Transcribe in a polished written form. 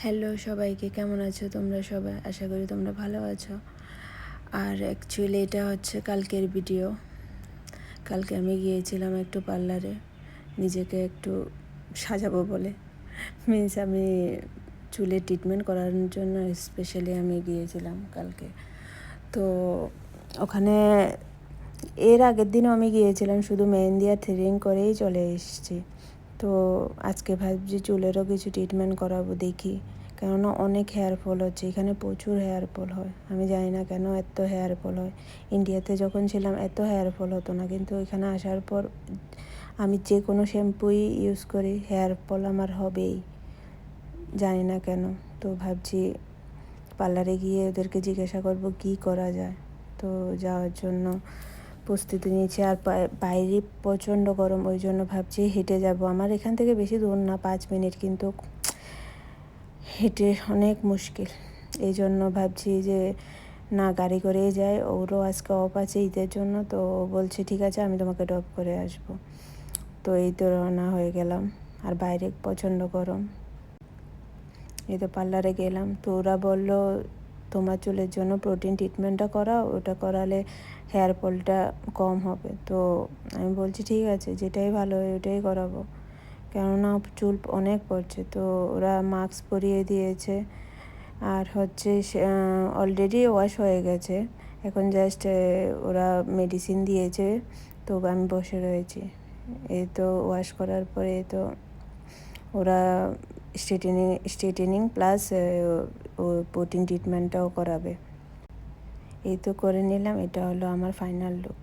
Hello সবাইকে, কেমন আছো তোমরা সবাই? আশা করি তোমরা ভালো আছো। আর অ্যাকচুয়ালি এটা হচ্ছে কালকের ভিডিও। কালকে আমি গিয়েছিলাম একটু পার্লারে নিজেকে একটু সাজাবো বলে। আমি চুলে ট্রিটমেন্ট করার জন্য স্পেশালি আমি গিয়েছিলাম কালকে। তো ওখানে এর আগের দিনও আমি গিয়েছিলাম, শুধু মেহেন্দি আর থ্রেডিং করেই চলে এসেছি। তো আজকে ভাবছি চুলেরও কিছু ট্রিটমেন্ট করাবো, দেখি। কেননা অনেক হেয়ার ফল হচ্ছে, এখানে প্রচুর হেয়ার ফল হয়। আমি জানি না কেন এত হেয়ার ফল হয়। ইন্ডিয়াতে যখন ছিলাম এত হেয়ার ফল হতো না, কিন্তু এখানে আসার পর আমি যে কোনো শ্যাম্পুই ইউজ করি হেয়ার ফল আমার হবেই, জানি না কেন। তো ভাবছি পার্লারে গিয়ে ওদেরকে জিজ্ঞাসা করব কি করা যায়। তো যাওয়ার জন্য প্রস্তুতি নিয়েছি। আর বাইরে প্রচণ্ড গরম, ওই জন্য ভাবছি হেঁটে যাব। আমার এখান থেকে বেশি দূর না, 5 মিনিট, কিন্তু হেঁটে অনেক মুশকিল। এই জন্য ভাবছি যে না, গাড়ি করেই যাই। ওরও আজকে অফ আছে ঈদের জন্য, তো বলছে ঠিক আছে আমি তোমাকে ড্রপ করে আসবো। তো এই তো রওনা হয়ে গেলাম। আর বাইরে প্রচণ্ড গরম। এই তো পার্লারে গেলাম, তো ওরা বললো তোমার চুলের জন্য প্রোটিন ট্রিটমেন্টটা করাও, ওটা করালে হেয়ার ফলটা কম হবে। তো আমি বলছি ঠিক আছে, যেটাই ভালো হয় ওটাই করাবো, কেননা চুল অনেক পড়ছে। তো ওরা মাস্ক পরিয়ে দিয়েছে, আর হচ্ছে অলরেডি ওয়াশ হয়ে গেছে, এখন জাস্ট ওরা মেডিসিন দিয়েছে। তো আমি বসে রয়েছি। এই তো ওয়াশ করার পরে তো ওরা স্ট্রেটেনিং প্লাস প্রোটিন ট্রিটমেন্টটাও করাবে। এই তো করে নিলাম, এটা হলো আমার ফাইনাল লুক।